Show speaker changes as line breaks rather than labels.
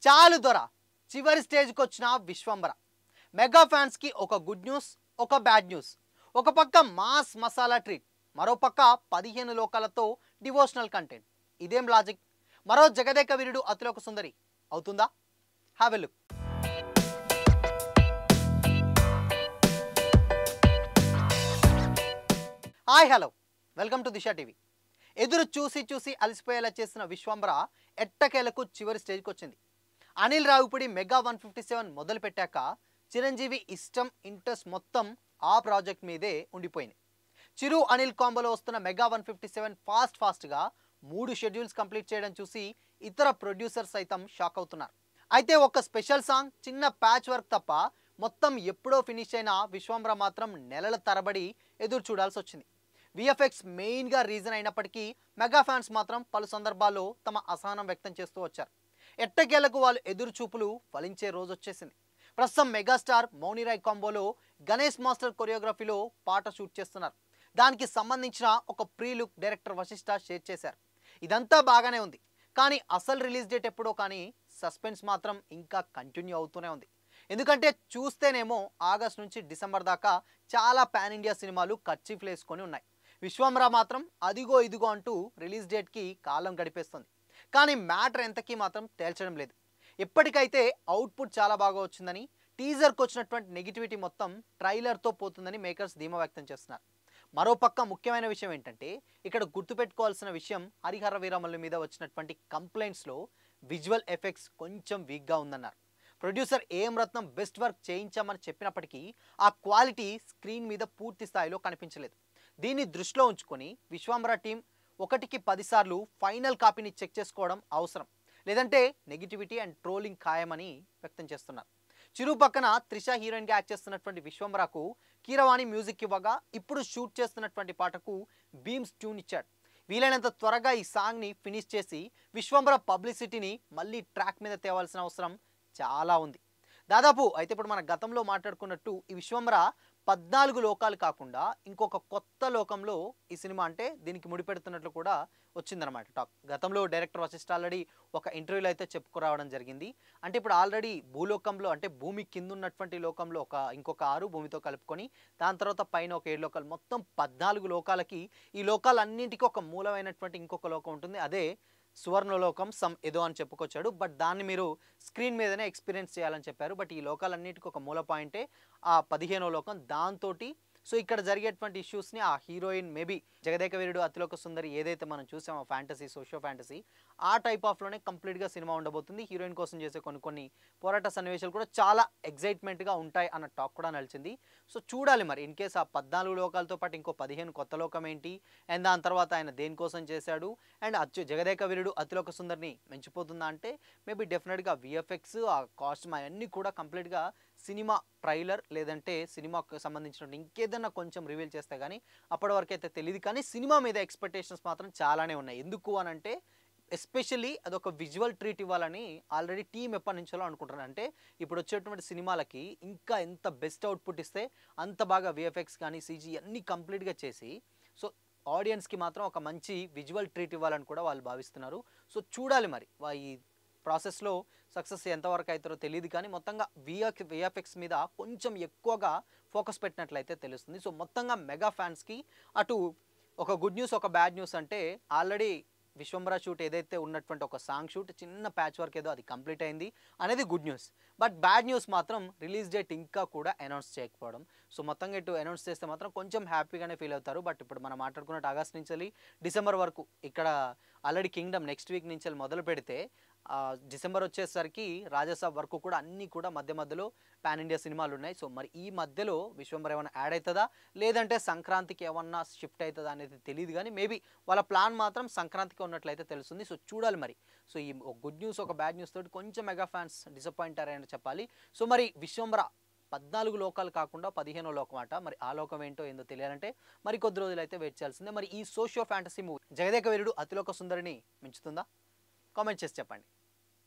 చాలు దొర చివరి స్టేజ్కి వచ్చిన విశ్వంబర మెగా ఫ్యాన్స్కి ఒక గుడ్ న్యూస్, ఒక బ్యాడ్ న్యూస్. ఒక పక్క మాస్ మసాలా ట్రీట్, మరో పక్క 15 లోకాలతో డివోషనల్ కంటెంట్. ఇదేం లాజిక్? మరో జగదేక వీరుడు అతిలోక సుందరి అవుతుందా? Have a look. Hi hello, welcome to Disha TV. ఎదురు చూసి చూసి అలసిపోయేలా చేసిన విశ్వంబర ఎట్టకేలకు చివరి స్టేజ్కి వచ్చింది. అనిల్ రావిపూడి మెగా 157 మొదలు పెట్టాక చిరంజీవి ఇష్టం ఇంట్రెస్ట్ మొత్తం ఆ ప్రాజెక్ట్ మీదే ఉండిపోయింది. చిరు అనిల్ కాంబోలో వస్తున్న మెగా 157 ఫాస్ట్గా 3 షెడ్యూల్స్ కంప్లీట్ చేయడం చూసి ఇతర ప్రొడ్యూసర్స్ సైతం షాక్ అవుతున్నారు. అయితే ఒక స్పెషల్ సాంగ్, చిన్న ప్యాచ్ వర్క్ తప్ప మొత్తం ఎప్పుడో ఫినిష్ అయిన విశ్వంబర మాత్రం నెలల తరబడి ఎదురు చూడాల్సి వచ్చింది. విఎఫ్ఎక్స్ మెయిన్గా రీజన్ అయినప్పటికీ మెగా ఫ్యాన్స్ మాత్రం పలు సందర్భాల్లో తమ అసహనం వ్యక్తం చేస్తూ వచ్చారు. ఎట్టకేలకు వాళ్ళు ఎదురు చూపులు ఫలించే రోజు వచ్చేసింది. ప్రస్తుతం మెగాస్టార్ మౌనిరాయ్ కాంబోలో గణేష్ మాస్టర్ కొరియోగ్రఫీలో పాట షూట్ చేస్తున్నారు. దానికి సంబంధించిన ఒక pre look director Vashishtha share చేశారు. ఇదంతా బాగానే ఉంది, కానీ అసలు రిలీజ్ డేట్ ఎప్పుడో కానీ సస్పెన్స్ మాత్రం ఇంకా కంటిన్యూ అవుతూనే ఉంది. ఎందుకంటే చూస్తేనేమో ఆగస్ట్ నుంచి డిసెంబర్ దాకా చాలా పాన్ ఇండియా సినిమాలు కర్చీఫ్లు వేసుకొని ఉన్నాయి. విశ్వంబర మాత్రం అదిగో ఇదిగో అంటూ రిలీజ్ డేట్కి కాలం గడిపేస్తుంది. కానీ మ్యాటర్ ఎంతకీ మాత్రం తేల్చడం లేదు. ఎప్పటికైతే అవుట్పుట్ చాలా బాగా వచ్చిందని, టీజర్కి వచ్చినటువంటి నెగిటివిటీ మొత్తం ట్రైలర్తో పోతుందని మేకర్స్ ధీమా వ్యక్తం చేస్తున్నారు. మరోపక్క ముఖ్యమైన విషయం ఏంటంటే, ఇక్కడ గుర్తుపెట్టుకోవాల్సిన విషయం హరిహర వీరమల్లు మీద వచ్చినటువంటి కంప్లైంట్స్లో విజువల్ ఎఫెక్ట్స్ కొంచెం వీక్గా ఉందన్నారు. Producer A M Ratnam best work చేయించామని చెప్పినప్పటికీ ఆ క్వాలిటీ స్క్రీన్ మీద పూర్తి స్థాయిలో కనిపించలేదు. దీన్ని దృష్టిలో ఉంచుకొని విశ్వంబర టీం 1కి 10 సార్లు ఫైనల్ కాపీని చెక్ చేసుకోవడం అవసరం, లేదంటే నెగిటివిటీ అండ్ ట్రోలింగ్ ఖాయమని వ్యక్తం చేస్తున్నారు. చిరు పక్కన త్రిష హీరోయిన్గా యాక్ట్ చేస్తున్నటువంటి విశ్వంబరకు కీరవాణి మ్యూజిక్ ఇవ్వగా ఇప్పుడు షూట్ చేస్తున్నటువంటి పాటకు బీమ్స్ ట్యూన్ ఇచ్చాడు. వీలైనంత త్వరగా ఈ సాంగ్ని ఫినిష్ చేసి విశ్వంబర పబ్లిసిటీని మళ్ళీ ట్రాక్ మీద తేవాల్సిన అవసరం చాలా ఉంది. దాదాపు అయితే ఇప్పుడు మన గతంలో మాట్లాడుకున్నట్టు ఈ విశ్వంబర 14 లోకాలు కాకుండా ఇంకొక కొత్త లోకంలో ఈ సినిమా అంటే దీనికి ముడిపెడుతున్నట్లు కూడా వచ్చిందనమాట టాక్. గతంలో డైరెక్టర్ వశిష్ఠ ఆల్రెడీ ఒక ఇంటర్వ్యూలో అయితే చెప్పుకురావడం జరిగింది. అంటే ఇప్పుడు ఆల్రెడీ భూలోకంలో అంటే భూమి కింద ఉన్నటువంటి లోకంలో ఇంకొక 6 భూమితో కలుపుకొని దాని తర్వాత పైన ఒక 7 లోకాలు, మొత్తం 14 లోకాలకి ఈ లోకాలన్నింటికి ఒక మూలమైనటువంటి ఇంకొక లోకం ఉంటుంది. అదే సువర్ణలోకం సమ్ ఏదో అని చెప్పుకొచ్చాడు. బట్ దాన్ని మీరు స్క్రీన్ మీదనే ఎక్స్పీరియన్స్ చేయాలని చెప్పారు. బట్ ఈ లోకాలన్నిటికీ ఒక మూల పాయింటే ఆ 15వ లోకం. దాంతోటి సో ఇక్కడ జరిగేటువంటి ఇష్యూస్ని ఆ హీరోయిన్ మేబీ జగదేక వీరుడు అతిలోక సుందరి ఏదైతే మనం చూసామో ఫ్యాంటసీ, సోషియో ఫ్యాంటసీ, ఆ టైప్ ఆఫ్లోనే కంప్లీట్గా సినిమా ఉండబోతుంది. హీరోయిన్ కోసం చేసే కొన్ని పోరాట సన్నివేశాలు కూడా చాలా ఎగ్జైట్మెంట్గా ఉంటాయి అన్న టాక్ కూడా నడిచింది. సో చూడాలి మరి ఇన్ కేస్ ఆ 14 లోకాలతో పాటు ఇంకో 15 కొత్త లోకం ఏంటి, అండ్ దాని తర్వాత ఆయన దేనికోసం చేశాడు, అండ్ జగదేక వీరుడు అతిలోక సుందరిని మించిపోతుందా అంటే మేబీ డెఫినెట్గా విఎఫ్ఎక్స్, ఆ కాస్ట్యూమ్ అవన్నీ కూడా కంప్లీట్గా సినిమా ట్రైలర్ లేదంటే సినిమాకు సంబంధించిన ఇంకేదన్నా కొంచెం రివీల్ చేస్తే కానీ అప్పటి వరకు అయితే తెలియదు. కానీ సినిమా మీద ఎక్స్పెక్టేషన్స్ మాత్రం చాలానే ఉన్నాయి. ఎందుకు అని అంటే ఎస్పెషల్లీ అదొక విజువల్ ట్రీట్ ఇవ్వాలని ఆల్రెడీ టీం ఎప్పటి నుంచో అనుకుంటున్నారు. అంటే ఇప్పుడు వచ్చేటువంటి సినిమాలకి ఇంకా ఎంత బెస్ట్ అవుట్పుట్ ఇస్తే అంత బాగా విఎఫ్ఎక్స్ కానీ సీజీ అన్నీ కంప్లీట్గా చేసి సో ఆడియన్స్కి మాత్రం ఒక మంచి విజువల్ ట్రీట్ ఇవ్వాలని కూడా వాళ్ళు భావిస్తున్నారు. సో చూడాలి మరి ఈ ప్రాసెస్లో సక్సెస్ ఎంతవరకు అవుతారో తెలియదు. కానీ మొత్తంగా విఎఫ్ఎక్స్ మీద కొంచెం ఎక్కువగా ఫోకస్ పెట్టినట్లయితే తెలుస్తుంది. సో మొత్తంగా మెగా ఫ్యాన్స్కి అటు ఒక గుడ్ న్యూస్, ఒక బ్యాడ్ న్యూస్. అంటే ఆల్రెడీ విశ్వంబర షూట్ ఏదైతే ఉన్నటువంటి ఒక సాంగ్ షూట్ చిన్న ప్యాచ్ వర్క్ ఏదో అది కంప్లీట్ అయింది అనేది good news. But bad news మాత్రం రిలీజ్ డేట్ ఇంకా కూడా అనౌన్స్ చేయకపోవడం. సో మొత్తంగా ఇటు అనౌన్స్ చేస్తే మాత్రం కొంచెం హ్యాపీగానే ఫీల్ అవుతారు. బట్ ఇప్పుడు మనం మాట్లాడుకున్నట్టు ఆగస్ట్ నుంచి డిసెంబర్ వరకు ఇక్కడ ఆల్రెడీ కింగ్డమ్ నెక్స్ట్ వీక్ నుంచి మొదలు పెడితే డిసెంబర్ వచ్చేసరికి రాజాసాబ్ వరకు కూడా అన్నీ కూడా మధ్యలో పాన్ ఇండియా సినిమాలు ఉన్నాయి. సో మరి ఈ మధ్యలో విశ్వంబర ఏమైనా యాడ్ అవుతుందా లేదంటే సంక్రాంతికి ఏమన్నా షిఫ్ట్ అవుతుందా అనేది తెలియదు. కానీ మేబీ వాళ్ళ ప్లాన్ మాత్రం సంక్రాంతికి ఉన్నట్లయితే తెలుస్తుంది. సో చూడాలి మరి. సో ఈ గుడ్ న్యూస్, ఒక బ్యాడ్ న్యూస్ తోటి కొంచెం మెగా ఫ్యాన్స్ డిసప్పాయింట్ అయ్యారని చెప్పాలి. సో మరి విశ్వంబర 14 లోకాలు కాకుండా 15వ లోకం అట. మరి ఆ లోకం ఏంటో ఏందో తెలియాలంటే మరి కొద్ది రోజులు అయితే వెయిట్ చేయాల్సిందే. మరి ఈ socio fantasy movie Jagadeka Veerudu Athiloka సుందరిని మించుతుందా? Comment చేసి చెప్పండి.